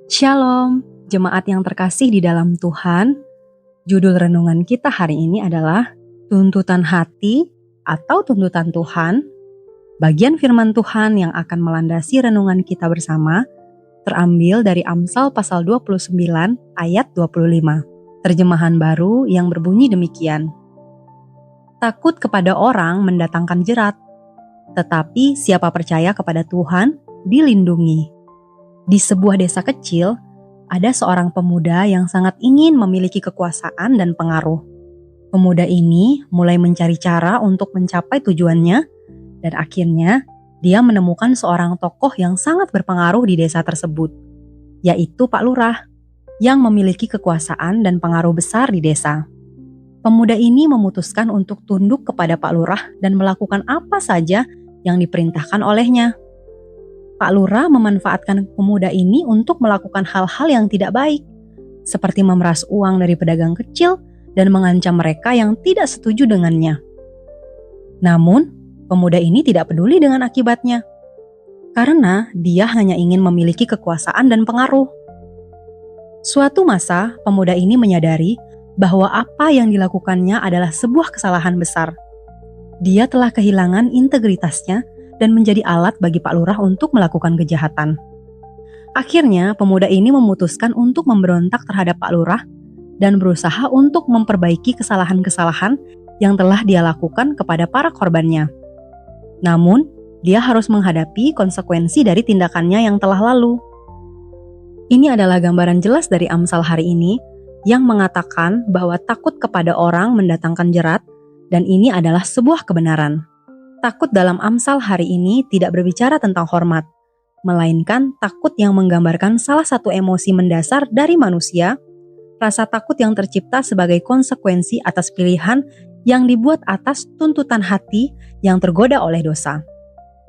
Shalom, jemaat yang terkasih di dalam Tuhan. Judul renungan kita hari ini adalah Tuntutan Hati atau Tuntutan Tuhan. Bagian firman Tuhan yang akan melandasi renungan kita bersama terambil dari Amsal pasal 29 ayat 25. Terjemahan baru yang berbunyi demikian. Takut kepada orang mendatangkan jerat, tetapi siapa percaya kepada Tuhan dilindungi. Di sebuah desa kecil, ada seorang pemuda yang sangat ingin memiliki kekuasaan dan pengaruh. Pemuda ini mulai mencari cara untuk mencapai tujuannya, dan akhirnya dia menemukan seorang tokoh yang sangat berpengaruh di desa tersebut, yaitu Pak Lurah, yang memiliki kekuasaan dan pengaruh besar di desa. Pemuda ini memutuskan untuk tunduk kepada Pak Lurah dan melakukan apa saja yang diperintahkan olehnya. Pak Lurah memanfaatkan pemuda ini untuk melakukan hal-hal yang tidak baik, seperti memeras uang dari pedagang kecil dan mengancam mereka yang tidak setuju dengannya. Namun, pemuda ini tidak peduli dengan akibatnya, karena dia hanya ingin memiliki kekuasaan dan pengaruh. Suatu masa, pemuda ini menyadari bahwa apa yang dilakukannya adalah sebuah kesalahan besar. Dia telah kehilangan integritasnya dan menjadi alat bagi Pak Lurah untuk melakukan kejahatan. Akhirnya, pemuda ini memutuskan untuk memberontak terhadap Pak Lurah dan berusaha untuk memperbaiki kesalahan-kesalahan yang telah dia lakukan kepada para korbannya. Namun, dia harus menghadapi konsekuensi dari tindakannya yang telah lalu. Ini adalah gambaran jelas dari Amsal hari ini yang mengatakan bahwa takut kepada orang mendatangkan jerat, dan ini adalah sebuah kebenaran. Takut dalam Amsal hari ini tidak berbicara tentang hormat, melainkan takut yang menggambarkan salah satu emosi mendasar dari manusia, rasa takut yang tercipta sebagai konsekuensi atas pilihan yang dibuat atas tuntutan hati yang tergoda oleh dosa.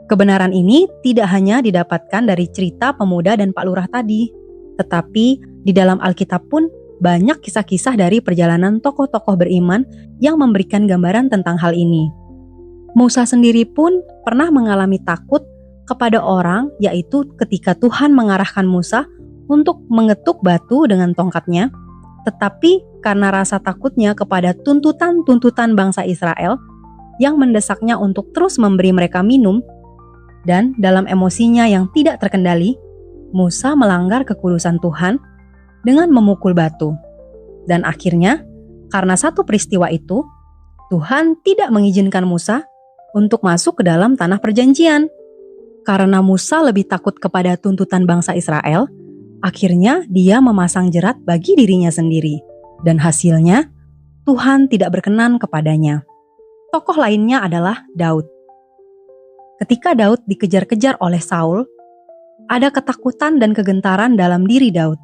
Kebenaran ini tidak hanya didapatkan dari cerita pemuda dan Pak Lurah tadi, tetapi di dalam Alkitab pun banyak kisah-kisah dari perjalanan tokoh-tokoh beriman yang memberikan gambaran tentang hal ini. Musa sendiri pun pernah mengalami takut kepada orang, yaitu ketika Tuhan mengarahkan Musa untuk mengetuk batu dengan tongkatnya, tetapi karena rasa takutnya kepada tuntutan-tuntutan bangsa Israel yang mendesaknya untuk terus memberi mereka minum, dan dalam emosinya yang tidak terkendali, Musa melanggar kekudusan Tuhan dengan memukul batu. Dan akhirnya, karena satu peristiwa itu, Tuhan tidak mengizinkan Musa untuk masuk ke dalam tanah perjanjian. Karena Musa lebih takut kepada tuntutan bangsa Israel, akhirnya dia memasang jerat bagi dirinya sendiri. Dan hasilnya, Tuhan tidak berkenan kepadanya. Tokoh lainnya adalah Daud. Ketika Daud dikejar-kejar oleh Saul, ada ketakutan dan kegentaran dalam diri Daud.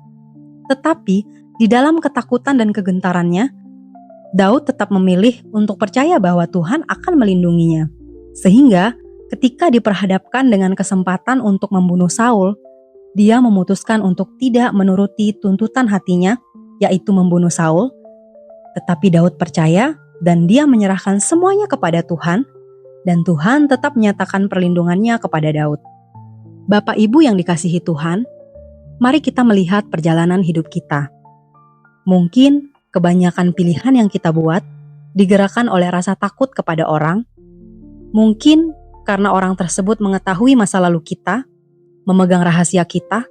Tetapi di dalam ketakutan dan kegentarannya, Daud tetap memilih untuk percaya bahwa Tuhan akan melindunginya. Sehingga ketika diperhadapkan dengan kesempatan untuk membunuh Saul, dia memutuskan untuk tidak menuruti tuntutan hatinya, yaitu membunuh Saul. Tetapi Daud percaya dan dia menyerahkan semuanya kepada Tuhan, dan Tuhan tetap menyatakan perlindungannya kepada Daud. Bapak Ibu yang dikasihi Tuhan, mari kita melihat perjalanan hidup kita. Mungkin kebanyakan pilihan yang kita buat digerakkan oleh rasa takut kepada orang. Mungkin karena orang tersebut mengetahui masa lalu kita, memegang rahasia kita,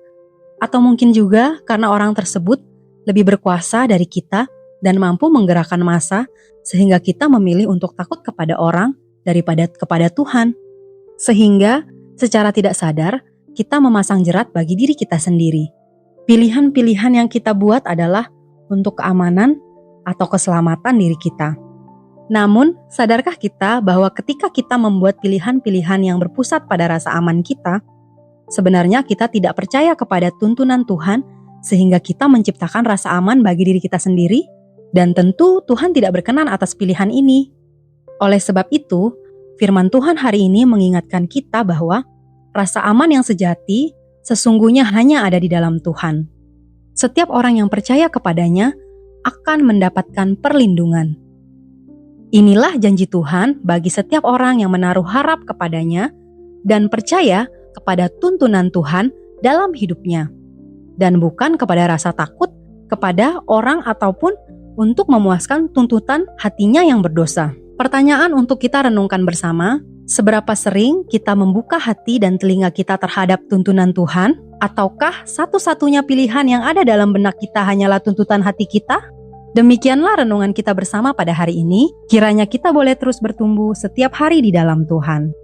atau mungkin juga karena orang tersebut lebih berkuasa dari kita dan mampu menggerakkan massa sehingga kita memilih untuk takut kepada orang daripada kepada Tuhan. Sehingga secara tidak sadar, kita memasang jerat bagi diri kita sendiri. Pilihan-pilihan yang kita buat adalah untuk keamanan atau keselamatan diri kita. Namun, sadarkah kita bahwa ketika kita membuat pilihan-pilihan yang berpusat pada rasa aman kita, sebenarnya kita tidak percaya kepada tuntunan Tuhan sehingga kita menciptakan rasa aman bagi diri kita sendiri, dan tentu Tuhan tidak berkenan atas pilihan ini. Oleh sebab itu, firman Tuhan hari ini mengingatkan kita bahwa rasa aman yang sejati sesungguhnya hanya ada di dalam Tuhan. Setiap orang yang percaya kepadanya akan mendapatkan perlindungan. Inilah janji Tuhan bagi setiap orang yang menaruh harap kepadanya dan percaya kepada tuntunan Tuhan dalam hidupnya. dan bukan kepada rasa takut kepada orang ataupun untuk memuaskan tuntutan hatinya yang berdosa. Pertanyaan untuk kita renungkan bersama, seberapa sering kita membuka hati dan telinga kita terhadap tuntunan Tuhan? Ataukah satu-satunya pilihan yang ada dalam benak kita hanyalah tuntutan hati kita? Demikianlah renungan kita bersama pada hari ini. Kiranya kita boleh terus bertumbuh setiap hari di dalam Tuhan.